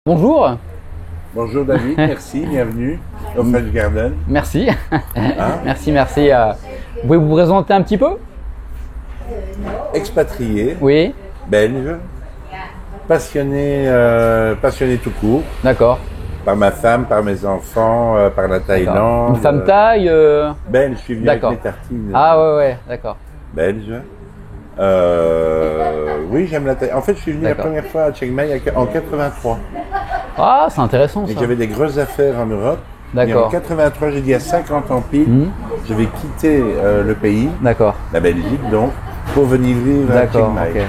Bonjour. Bonjour David, merci, bienvenue au French Garden. Merci. Hein? Merci. Vous pouvez vous présenter un petit peu? Expatrié, Oui. belge, passionné tout court, D'accord. par ma femme, par mes enfants, par la Thaïlande. Une femme taille Belge, je suis venu avec D'accord. mes tartines. Ah ouais, d'accord. Belge. Oui, j'aime la Thaïlande. En fait, je suis venu la D'accord. première fois à Chiang Mai en 83. Ah, c'est intéressant Et ça. j'avais des grosses affaires en Europe. D'accord. Et en 83, j'ai dit à 50 ans pile, je vais quitter le pays, D'accord. la Belgique donc, pour venir vivre à Chiang D'accord, Mai. ok.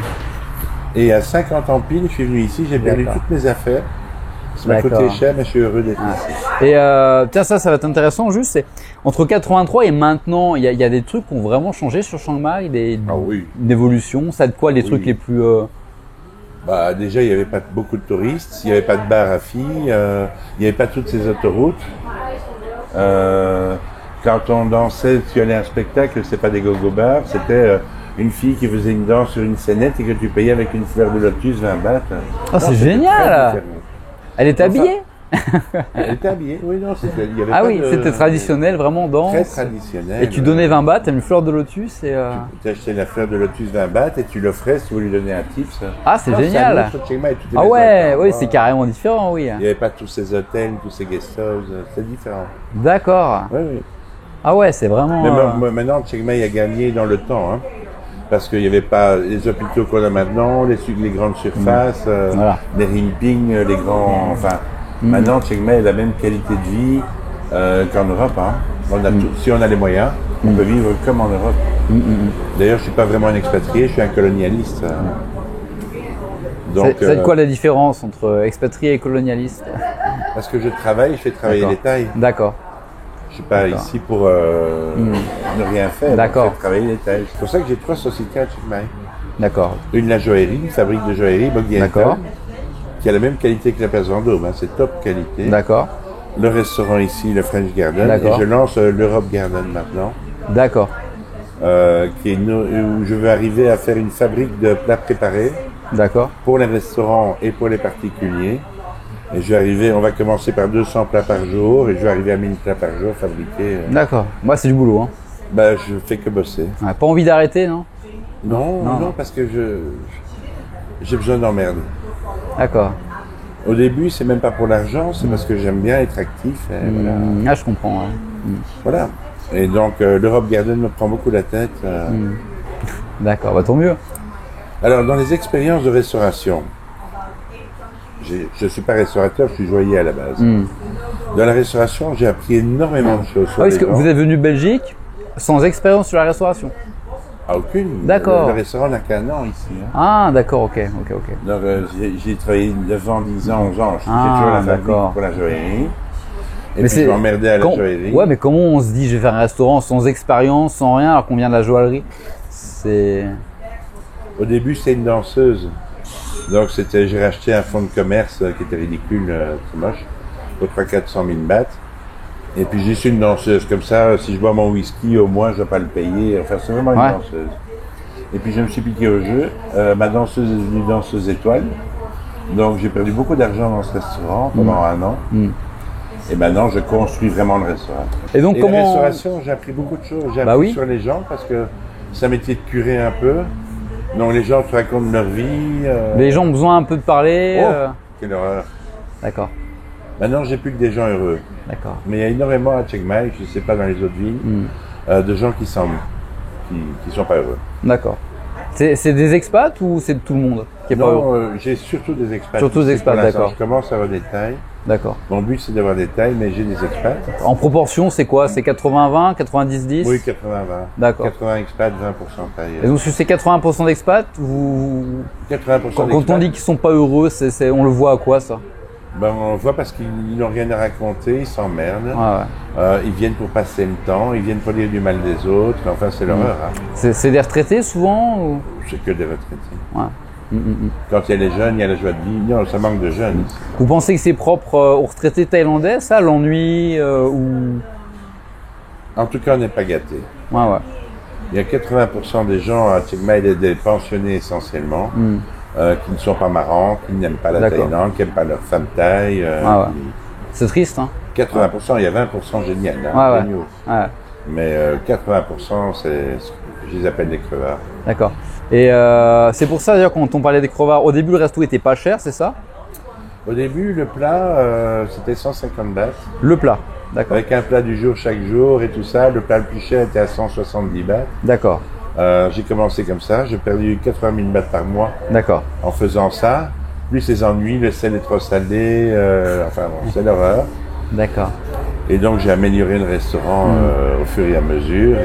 Et à 50 ans pile, je suis venu ici, j'ai perdu D'accord. toutes mes affaires. Ça m'a coûté D'accord. cher, mais je suis heureux d'être ici. Et tiens, ça va être intéressant juste, c'est entre 83 et maintenant, il y a des trucs qui ont vraiment changé sur Chiang Mai, Ah oui. une évolution. Ça de quoi les trucs les plus... Bah, déjà, il n'y avait pas beaucoup de touristes, il n'y avait pas de bar à filles, il n'y avait pas toutes ces autoroutes. Quand on dansait, tu allais à un spectacle, c'est pas des go-go bars, c'était une fille qui faisait une danse sur une scénette et que tu payais avec une fleur de lotus 20 bahts. Ah, c'est Non, c'était génial! très différent. Elle était Enfin, habillée? Elle était habillée, oui, non, il y avait Ah pas oui, de- c'était traditionnel, vraiment danse. Très traditionnel. Et tu donnais 20 bahts, t'as une fleur de lotus et... Tu achetais la fleur de lotus 20 bahts et tu l'offrais si tu voulais lui donner un tips. Ah, c'est Non, génial. un autre Chiang Mai, tout est Ah maison ouais, à oui, part. c'est carrément différent, oui. Il n'y avait pas tous ces hôtels, tous ces guest houses, c'est différent. D'accord. Oui, oui. Ah ouais, c'est vraiment... Mais maintenant, Chiang Mai a gagné dans le temps, hein, parce qu'il n'y avait pas les hôpitaux qu'on a maintenant, les grandes surfaces, Voilà. les rimping, les grands... Enfin, maintenant, Chiang Mai a la même qualité de vie qu'en Europe. Hein. On a tout, si on a les moyens, on peut vivre comme en Europe. D'ailleurs, je ne suis pas vraiment un expatrié, je suis un colonialiste. Donc, c'est quoi la différence entre expatrié et colonialiste? parce que je travaille, je fais travailler D'accord. les Thaïs. D'accord. Je suis pas D'accord. ici pour ne rien faire. D'accord. Je fais travailler les Thaïs. C'est pour ça que j'ai 3 sociétés à Chiang Mai. D'accord. Une, la joaillerie, une fabrique de joaillerie, Bogdianton, D'accord. qui a la même qualité que la place Vendôme, hein, c'est top qualité. D'accord. Le restaurant ici, le French Garden, et D'accord. je lance l'Europe Garden maintenant, D'accord. qui est où je veux arriver à faire une fabrique de plats préparés D'accord. pour les restaurants et pour les particuliers. Et je vais arriver, on va commencer par 200 plats par jour, et je vais arriver à 1000 plats par jour fabriqués. D'accord. Moi, c'est du boulot. Hein. Ben, je fais que bosser. Ouais, pas envie d'arrêter, non? Non, parce que j'ai besoin d'emmerder. D'accord. Au début, c'est même pas pour l'argent, c'est parce que j'aime bien être actif. Et voilà. Ah, je comprends. Ouais. Voilà. Et donc, l'Europe Garden me prend beaucoup la tête. D'accord, bah tant mieux. Alors, dans les expériences de restauration, je ne suis pas restaurateur, je suis joaillier à la base. Dans la restauration, j'ai appris énormément de choses sur Ah, est-ce les que gens. vous êtes venu de Belgique sans expérience sur la restauration? Ah, aucune. D'accord. Le restaurant n'a qu'un an ici. Hein. Ah, d'accord, ok. Donc, j'ai travaillé 9 ans, 10 ans, 11 ans. J'ai Ah, toujours la fabrique d'accord. pour la joaillerie. Et Mais puis, je m'emmerdais à la joaillerie. Ouais, mais comment on se dit je vais faire un restaurant sans expérience, sans rien, alors qu'on vient de la joaillerie? C'est... Au début, c'était une danseuse. Donc, j'ai racheté un fonds de commerce qui était ridicule, c'est moche, pour 300 000 à 400 000 bahts. Et puis, j'ai su une danseuse. Comme ça, si je bois mon whisky, au moins, je ne dois pas le payer. Enfin, c'est vraiment une Ouais. danseuse. Et puis, je me suis piqué au jeu. Ma danseuse est devenue danseuse étoile. Donc, j'ai perdu beaucoup d'argent dans ce restaurant pendant un an. Et maintenant, je construis vraiment le restaurant. Et donc, La comment... restauration, j'ai appris beaucoup de choses. J'ai Bah appris oui. sur les gens parce que c'est un métier de curé un peu. Donc, les gens te racontent leur vie. Les gens ont besoin un peu de parler. Oh, quelle horreur. D'accord, Maintenant, j'ai plus que des gens heureux. d'accord. Mais il y a énormément à Chiang Mai, je ne sais pas dans les autres villes, de gens qui sont pas heureux. D'accord. C'est des expats ou c'est de tout le monde qui est pas heureux? Non, j'ai surtout des expats. Surtout des ici pour expats, l'instant. d'accord. Je commence à avoir des tailles. D'accord. Mon but, c'est d'avoir des tailles, mais j'ai des expats. En proportion, c'est quoi? C'est 80-20, 90-10? Oui, 80-20. D'accord. 80 expats, 20% taille. Et donc, si c'est 80% d'expats, 80% quand on d'expats. dit qu'ils sont pas heureux, on le voit à quoi ça? Ben, on voit parce qu'ils n'ont rien à raconter, ils s'emmerdent. Ouais. Ils viennent pour passer le temps, ils viennent pour dire du mal des autres. Enfin, c'est l'horreur. Hein. C'est des retraités souvent ou... C'est que des retraités. Ouais. Quand il y a les jeunes, il y a la joie de vivre. Non, ça manque de jeunes. Ici. Vous pensez que c'est propre aux retraités thaïlandais, ça, l'ennui ou... En tout cas, on n'est pas gâtés. Ouais. Il y a 80% des gens à Chiang Mai, des pensionnés essentiellement, qui ne sont pas marrants, qui n'aiment pas la D'accord. Thaïlande, qui n'aiment pas leur femme thaï. Ah ouais. C'est triste, hein. 80%, il y a 20% génial, hein, Ouais, ouais. géniaux. Ouais. Mais 80%, je les appelle des crevards. D'accord. Et c'est pour ça d'ailleurs quand on parlait des crevards, au début le resto était pas cher, c'est ça? Au début, le plat, c'était 150 bahts. Le plat, d'accord. Avec un plat du jour chaque jour et tout ça. Le plat le plus cher était à 170 bahts. D'accord, J'ai commencé comme ça. J'ai perdu 80 000 bahts par mois d'accord. en faisant ça. Plus les ennuis, le sel est trop salé. Enfin bon, c'est l'horreur. D'accord. Et donc j'ai amélioré le restaurant au fur et à mesure.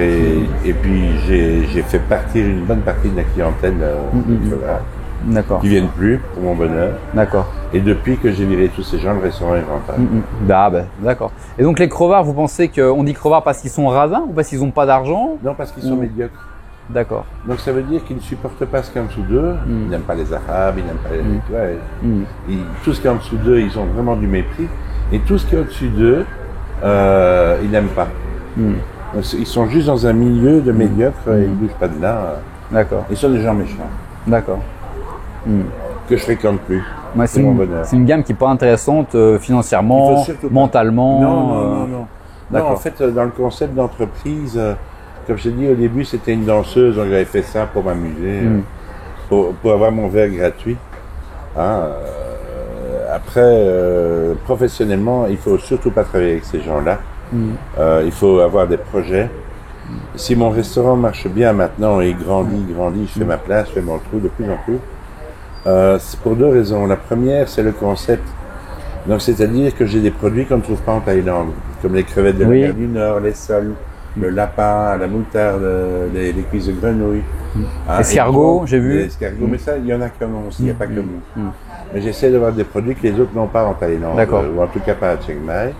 Et puis j'ai fait partir une bonne partie de la clientèle de crevards, D'accord. qui viennent plus, pour mon bonheur. D'accord. Et depuis que j'ai viré tous ces gens, le restaurant est rentable. Bah, d'accord. Et donc les crevards, vous pensez qu'on dit crevards parce qu'ils sont radins ou parce qu'ils n'ont pas d'argent? Non, parce qu'ils sont médiocres. D'accord. Donc ça veut dire qu'ils ne supportent pas ce qu'il y a en dessous d'eux. Ils n'aiment pas les Arabes, ils n'aiment pas les... Tu vois, tout ce qui est en dessous d'eux, ils ont vraiment du mépris. Et tout ce qui est au-dessus d'eux, ils n'aiment pas. Donc, ils sont juste dans un milieu de médiocres, ils ne bougent pas de là. D'accord. Ils sont des gens méchants, D'accord. que je fréquente plus. Ouais, C'est mon bonheur. c'est une gamme qui n'est pas intéressante Il faut financièrement, surtout pas. mentalement. Non. d'accord. Non, en fait, dans le concept d'entreprise, comme je t'ai dit au début, c'était une danseuse, donc j'avais fait ça pour m'amuser, pour avoir mon verre gratuit. Hein, après, professionnellement, il faut surtout pas travailler avec ces gens-là. Il faut avoir des projets. Si mon restaurant marche bien maintenant et grandit, je fais ma place, je fais mon trou de plus en plus. C'est pour deux raisons. La première, c'est le concept. Donc, c'est-à-dire que j'ai des produits qu'on ne trouve pas en Thaïlande, comme les crevettes de la mer du Nord, les sols, le lapin, la moutarde, les cuisses de grenouille. Escargot, j'ai vu. Les escargots, mais ça, il y en a que nous aussi, il n'y a pas que nous. Mais j'essaie d'avoir des produits que les autres n'ont pas en Thaïlande, ou en tout cas pas à Chiang Mai.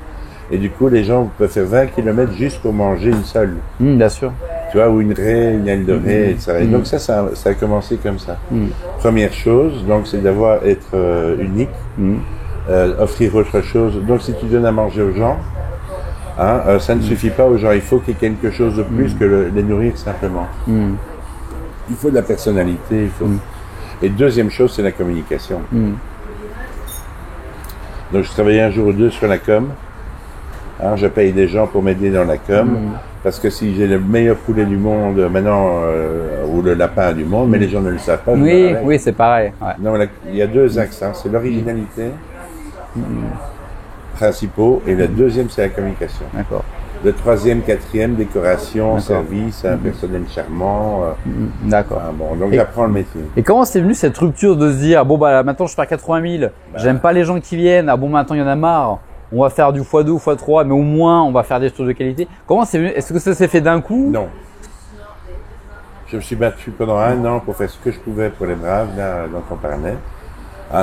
Et du coup, les gens peuvent faire 20 km juste pour manger une seule. Bien sûr. Tu vois, ou une raie, une aile de raie, etc. Et donc ça a commencé comme ça. Première chose, donc, c'est être unique, offrir autre chose. Donc, si tu donnes à manger aux gens, ça ne suffit pas aux gens. Il faut qu'il y ait quelque chose de plus que les nourrir simplement. Il faut de la personnalité. Et deuxième chose, c'est la communication. Donc, je travaillais un jour ou deux sur la com. Je paye des gens pour m'aider dans la com, parce que si j'ai le meilleur poulet du monde maintenant, ou le lapin du monde, mais les gens ne le savent pas. Oui, c'est pareil. Ouais. Non, il y a deux axes, c'est l'originalité, principaux, et le deuxième, c'est la communication. D'accord. Le troisième, quatrième, décoration, service, un personnel charmant. D'accord. Bon, donc j'apprends le métier. Et comment c'est venu cette rupture de se dire, bon bah maintenant je perds 80 000, j'aime pas les gens qui viennent, bon maintenant il y en a marre. On va faire du x2 ou x3, mais au moins on va faire des choses de qualité. Comment c'est venu? Est-ce que ça s'est fait d'un coup? Non. Je me suis battu pendant 1 an pour faire ce que je pouvais pour les braves, là, dont on parlait.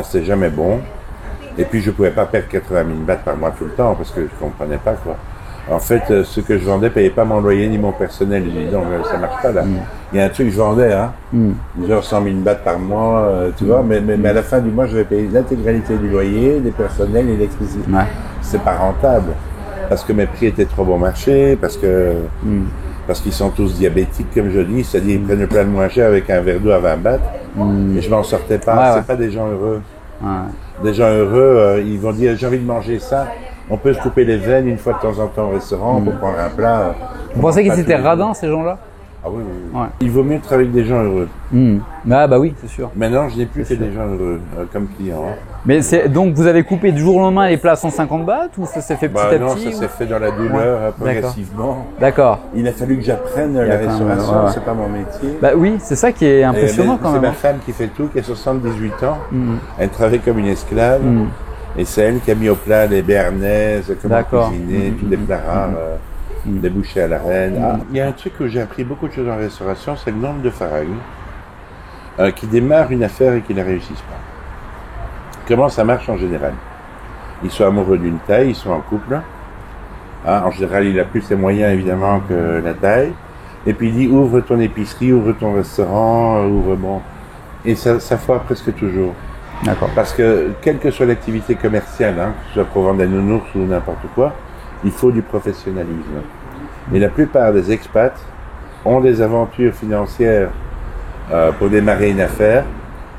C'était jamais bon. Et puis je pouvais pas perdre 80 000 bahts par mois tout le temps, parce que je comprenais pas, quoi. En fait, ce que je vendais payait pas mon loyer ni mon personnel. Je dis donc ça marche pas là. Il y a un truc que je vendais, genre 100 000 bahts par mois, tu vois, mais à la fin du mois, je vais payer l'intégralité du loyer, des personnels et l'électricité. Ouais. C'est pas rentable, parce que mes prix étaient trop bon marché, parce qu'ils sont tous diabétiques, comme je dis, c'est-à-dire ils prennent le plat le moins cher avec un verre d'eau à 20 bahts, et je m'en sortais pas. C'est pas des gens heureux. Des gens heureux, ils vont dire j'ai envie de manger ça. On peut se couper les veines une fois de temps en temps au restaurant pour prendre un plat. Vous pensez qu'ils étaient radins, ces gens-là? Ah oui. Ouais. Il vaut mieux travailler avec des gens heureux. Bah oui, c'est sûr. Maintenant, je n'ai plus que des gens heureux comme clients. Mais donc vous avez coupé du jour au lendemain les plats à 150 bahts ou ça s'est fait petit à petit? Non, ça s'est fait dans la douleur, progressivement. D'accord. Il a fallu que j'apprenne la restauration, c'est pas mon métier. Bah oui, c'est ça qui est impressionnant quand même. C'est ma femme qui fait tout, qui a 78 ans. Elle travaille comme une esclave. Et c'est elle qui a mis au plat les béarnaises, comment cuisiner, tous les plats rares, des bouchées à la reine. Il y a un truc où j'ai appris beaucoup de choses en restauration, c'est le nombre de farag qui démarrent une affaire et qui ne la réussissent pas. Comment ça marche en général? Ils sont amoureux d'une taille, ils sont en couple. En général, il a plus les moyens évidemment que la taille. Et puis il dit ouvre ton épicerie, ouvre ton restaurant, ouvre bon. Et ça foire presque toujours. D'accord. Parce que, quelle que soit l'activité commerciale, que ce soit pour vendre des nounours ou n'importe quoi, il faut du professionnalisme. Et la plupart des expats ont des aventures financières pour démarrer une affaire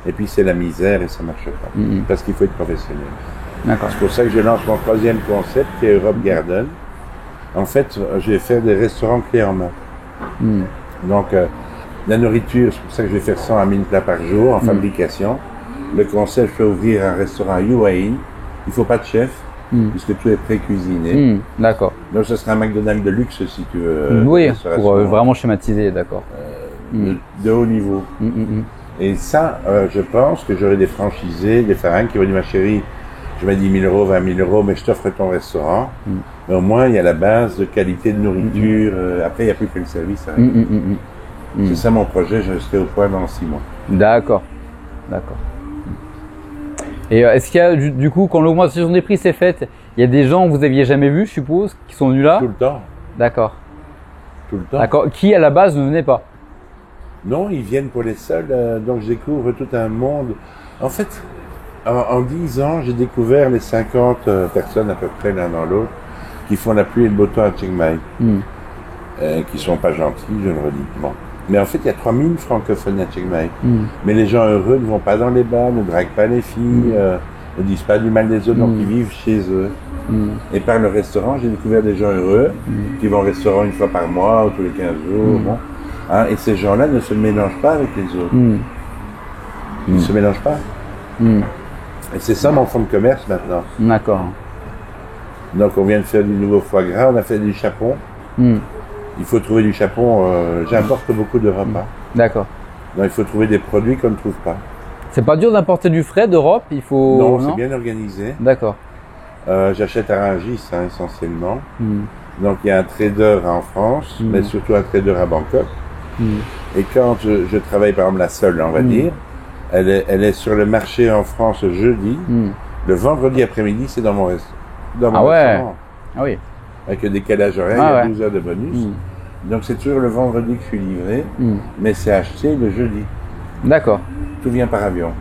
Et puis c'est la misère et ça marche pas. Parce qu'il faut être professionnel. D'accord. C'est pour ça que je lance mon troisième concept qui est Europe Garden. En fait, je vais faire des restaurants clés en main. Donc, la nourriture, c'est pour ça que je vais faire 100 à 1000 plats par jour en fabrication. Le concept, je vais ouvrir un restaurant à Youain. Il ne faut pas de chef, puisque tout est pré-cuisiné. D'accord. Donc, ce sera un McDonald's de luxe, si tu veux. Oui, pour vraiment schématiser, d'accord. De haut niveau. Et ça, je pense que j'aurai des franchisés, des farins qui vont dire, ma chérie, je mets 10 000 €, 20 000 €, mais je t'offre ton restaurant. Mais au moins, il y a la base de qualité de nourriture. Après, il n'y a plus que le service. C'est ça mon projet, je serai au point dans 6 mois. D'accord. D'accord. Et est-ce qu'il y a, du coup, quand l'augmentation des prix s'est faite, il y a des gens que vous aviez jamais vus, je suppose, qui sont venus là? Tout le temps. D'accord. Tout le temps. D'accord. Qui, à la base, ne venaient pas? Non, ils viennent pour les soldes, donc je découvre tout un monde. En fait, en 10 ans, j'ai découvert les 50 personnes à peu près l'un dans l'autre qui font la pluie et le beau temps à Chiang Mai, qui sont pas gentils, je le redis. Bon. Mais en fait, il y a 3000 francophones à Chiang Mai. Mais les gens heureux ne vont pas dans les bars, ne draguent pas les filles, ne disent pas du mal des autres, donc ils vivent chez eux. Et par le restaurant, j'ai découvert des gens heureux qui vont au restaurant une fois par mois ou tous les 15 jours. Bon. Hein, et ces gens-là ne se mélangent pas avec les autres. Ils ne se mélangent pas. Et c'est ça mon fonds de commerce maintenant. D'accord. Donc on vient de faire du nouveau foie gras, on a fait du chapon. Il faut trouver du chapon, j'importe beaucoup de repas. D'accord. Donc il faut trouver des produits qu'on ne trouve pas. C'est pas dur d'importer du frais d'Europe, il faut... Non, c'est bien organisé. D'accord. J'achète à Rungis essentiellement. Donc il y a un trader en France, mais surtout un trader à Bangkok. Et quand je travaille par exemple la seule, on va dire, elle est sur le marché en France jeudi. Le vendredi après-midi, c'est dans mon restaurant. Ah oui. Avec le décalage horaire, il y a 12 heures de bonus. Donc c'est toujours le vendredi que je suis livré, mais c'est acheté le jeudi. D'accord. Tout vient par avion.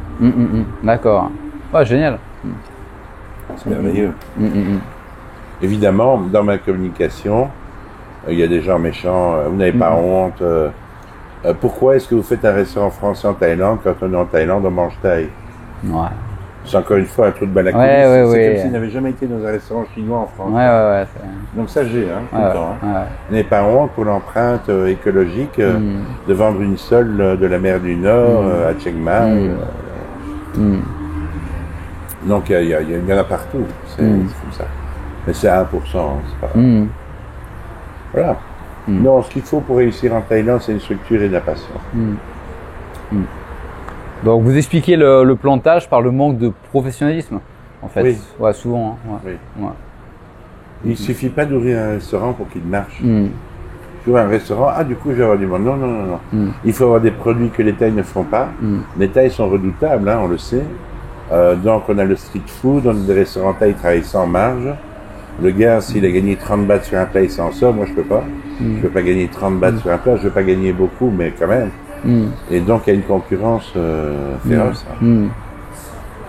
D'accord. Ouais, génial. C'est merveilleux. Évidemment, dans ma communication, il y a des gens méchants, vous n'avez pas honte. Pourquoi est-ce que vous faites un restaurant français en Thaïlande quand on est en Thaïlande, on mange thaï? Ouais. C'est encore une fois un trou de balle à coulisses. C'est comme s'il n'avait jamais été dans un restaurant chinois en France. Donc ça j'ai, tout le temps. Vous n'avez pas honte pour l'empreinte écologique de vendre une seule de la mer du Nord à Chiang Mai. Donc il y en a partout, c'est comme ça. Mais c'est à 1%, c'est pas... Voilà. Non, ce qu'il faut pour réussir en Thaïlande, c'est une structure et de la passion. Donc vous expliquez le plantage par le manque de professionnalisme, en fait. Oui. Ouais, souvent. Hein. Ouais. Oui. Il suffit pas d'ouvrir un restaurant pour qu'il marche. Tu vois un restaurant, du coup je vais avoir du monde. Non. Il faut avoir des produits que les Thaïs ne font pas. Les Thaïs sont redoutables, on le sait. Donc on a le street food, on a des restaurants Thaïs qui travaillent sans marge. Le gars, s'il a gagné 30 bahts sur un plat, il s'en sort. Moi, je peux pas. Je peux pas gagner 30 bahts sur un plat. Je veux pas gagner beaucoup, mais quand même. Et donc, il y a une concurrence féroce.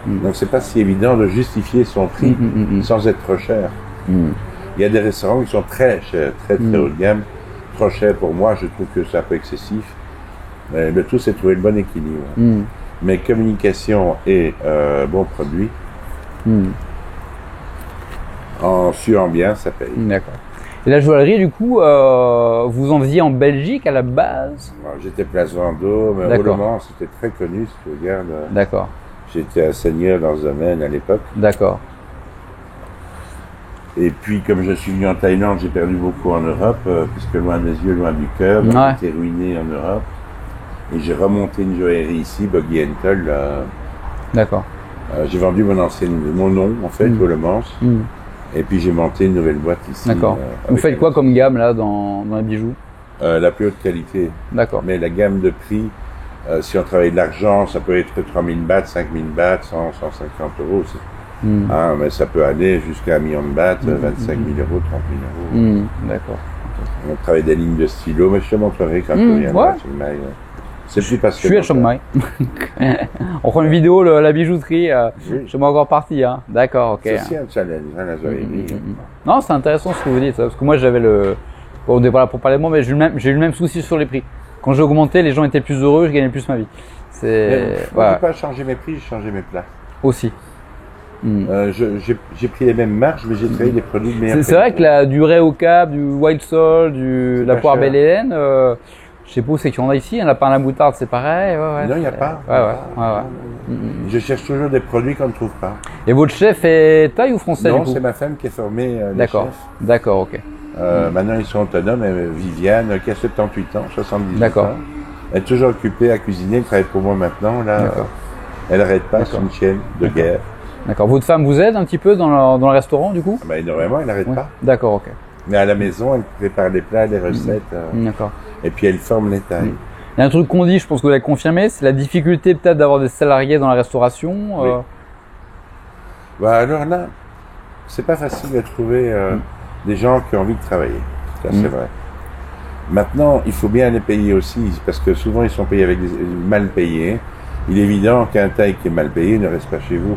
Donc, c'est pas si évident de justifier son prix sans être trop cher. Il y a des restaurants qui sont très chers, très haut de gamme. Trop cher pour moi, je trouve que c'est un peu excessif. Mais le tout, c'est de trouver le bon équilibre. Mais communication et bon produit. En suant bien, ça paye. D'accord. Et la joaillerie, du coup, vous en faisiez en Belgique à la base? J'étais place Vendôme, Roulemont, c'était très connu, si tu regardes. D'accord. J'étais un seigneur dans ce domaine à l'époque. D'accord. Et puis, comme je suis venu en Thaïlande, j'ai perdu beaucoup en Europe, puisque loin des yeux, loin du cœur, j'ai été ruiné en Europe. Et j'ai remonté une joaillerie ici, Boggy Toll. D'accord. J'ai vendu mon nom, en fait, Roulemont. Et puis j'ai monté une nouvelle boîte ici. D'accord. Vous faites quoi comme gamme là dans les bijoux? La plus haute qualité. D'accord. Mais la gamme de prix, si on travaille de l'argent, ça peut être 3000 bahts, 5000 bahts, 100, 150 euros. Mais ça peut aller jusqu'à 1 million de bahts, 25 000 euros, 30 000 euros. D'accord. On travaille des lignes de stylo, mais je te montrerai quand tu viendras à Chiang Mai. C'est plus parce que. Je suis à Chiang Mai. On prend une vidéo, la bijouterie. Je suis encore parti. Hein. D'accord, ok. C'est aussi un challenge, la joaillerie. Non, c'est intéressant ce que vous dites. Parce que moi, j'avais au départ, pour parler de moi, mais j'ai eu le même souci sur les prix. Quand j'ai augmenté, les gens étaient plus heureux, je gagnais plus ma vie. Moi, ouais, j'ai pas changé mes prix, j'ai changé mes plats. aussi. J'ai pris les mêmes marges, mais j'ai travaillé des produits de meilleure C'est vrai qualité. que du Ray au Cap, du Wild Soul, C'est la pas poire cher. Belle Hélène, je sais pas où c'est qu'il y en a ici. Un lapin à la moutarde, c'est pareil. Ouais, Non, il n'y a c'est- pas. Ouais. Je cherche toujours des produits qu'on ne trouve pas. Et votre chef est thaï ou français Non, du coup? c'est ma femme qui a formé les D'accord, chefs. d'accord, ok. Maintenant, ils sont autonomes. Viviane, qui a 78 ans, 78 D'accord. ans. Elle est toujours occupée à cuisiner. Elle travaille pour moi maintenant. Là, D'accord. elle n'arrête pas. C'est une chienne de guerre. D'accord. Votre femme vous aide un petit peu dans le restaurant du coup? Ah bah, énormément, elle n'arrête Ouais. pas. D'accord, ok. Mais à la maison, elle prépare les plats, les recettes. D'accord. Et puis, elle forme les tailles. Il y a un truc qu'on dit, je pense que vous l'avez confirmé, c'est la difficulté peut-être d'avoir des salariés dans la restauration. Oui. Bah, alors là, c'est pas facile de trouver des gens qui ont envie de travailler. Ça, c'est vrai. Maintenant, il faut bien les payer aussi, parce que souvent, ils sont payés avec mal payés. Il est évident qu'un taille qui est mal payé ne reste pas chez vous.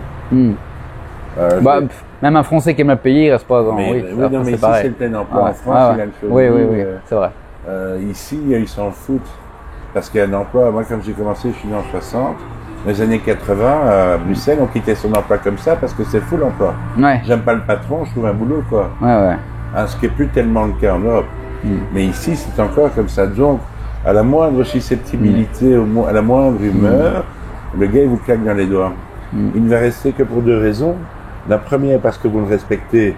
Bah, même un Français qui est mal payé, il reste pas dans. Mais, Oui, oui, non, mais c'est ici, pareil. c'est le plein emploi. Ouais. En France, Ah, il ouais. a le feu. Oui, c'est vrai. Ici, ils s'en foutent. Parce qu'il y a un emploi. Moi, quand j'ai commencé, je suis né en 60. Dans les années 80, à Bruxelles, on quittait son emploi comme ça parce que c'est fou l'emploi. Ouais, J'aime pas le patron, je trouve un boulot, quoi. ouais. Hein, ce qui est plus tellement le cas en Europe. Mais ici, c'est encore comme ça. Donc, à la moindre susceptibilité, à la moindre humeur, le gars, il vous claque dans les doigts. Il ne va rester que pour deux raisons. La première, parce que vous le respectez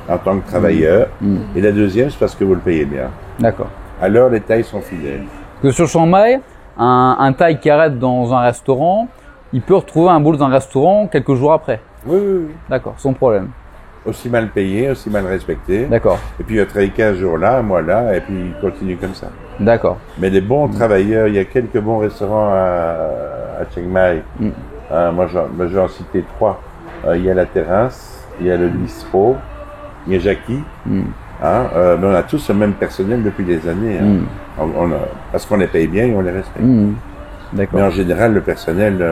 en tant que travailleur. Et la deuxième, c'est parce que vous le payez bien. D'accord. Alors, les tailles sont fidèles. Parce que sur Chiang Mai, un Thaï qui arrête dans un restaurant, il peut retrouver un boulot dans un restaurant quelques jours après. Oui, oui, oui. D'accord, sans problème. Aussi mal payé, aussi mal respecté. D'accord, Et puis, il va travailler 15 jours là, un mois là, et puis il continue comme ça. d'accord. Mais les bons travailleurs, il y a quelques bons restaurants à Chiang Mai. Moi, je vais en citer trois. Il y a la Terrasse, il y a le Bistrot, il y a Jackie. Mais on a tous le même personnel depuis des années. Parce qu'on les paye bien et on les respecte. D'accord. Mais en général, le personnel...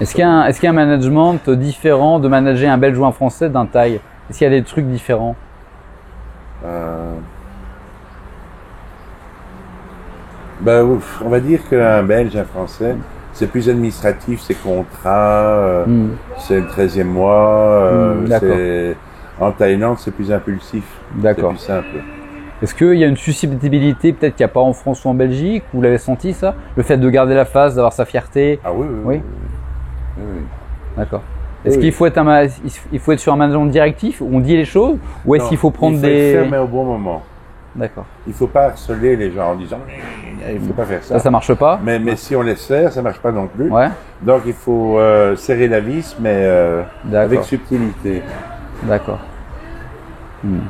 Est-ce qu'il y a un management différent de manager un Belge ou un Français d'un Thaï? Est-ce qu'il y a des trucs différents? On va dire qu'un Belge, un Français, c'est plus administratif, c'est contrat, c'est le 13e mois, d'accord. en Thaïlande, c'est plus impulsif, c'est D'accord. plus simple. Est-ce qu'il y a une susceptibilité peut-être qu'il n'y a pas en France ou en Belgique? Vous l'avez senti ça? Le fait de garder la face, d'avoir sa fierté? Ah oui, Oui. oui. D'accord. Est-ce Oui. qu'il faut être sur un management directif où on dit les choses? Ou est-ce Non, qu'il faut prendre il faut des... être ferme, mais au bon moment. D'accord. Il ne faut pas harceler les gens en disant il ne faut pas faire ça. Ça marche pas? Mais si on laisse faire, ça ne marche pas non plus. Ouais. Donc il faut serrer la vis, mais avec D'accord. subtilité. D'accord.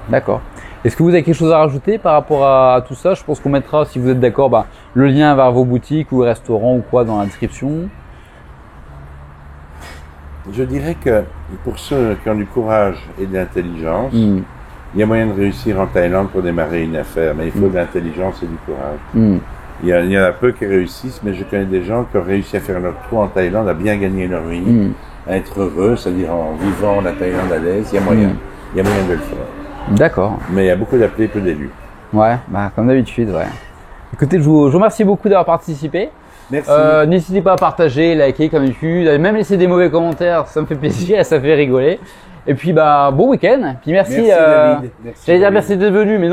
D'accord. Est-ce que vous avez quelque chose à rajouter par rapport à tout ça? Je pense qu'on mettra, si vous êtes d'accord, le lien vers vos boutiques ou restaurants ou quoi dans la description. Je dirais que pour ceux qui ont du courage et de l'intelligence, il y a moyen de réussir en Thaïlande pour démarrer une affaire, mais il faut de l'intelligence et du courage. Il y en a peu qui réussissent, mais je connais des gens qui ont réussi à faire leur trou en Thaïlande, à bien gagner leur vie, à être heureux, c'est-à-dire en vivant la Thaïlande à l'aise. Il y a moyen. Il y a moyen de le faire. D'accord. Mais il y a beaucoup d'appelés, peu d'élus. Ouais, comme d'habitude, ouais. Écoutez, je vous remercie beaucoup d'avoir participé. Merci. N'hésitez pas à partager, liker comme d'habitude, même laisser des mauvais commentaires, ça me fait plaisir et ça fait rigoler. Et puis bon week-end. Puis merci. Merci, David. Merci, J'allais dire David. merci d'être venu, mais non.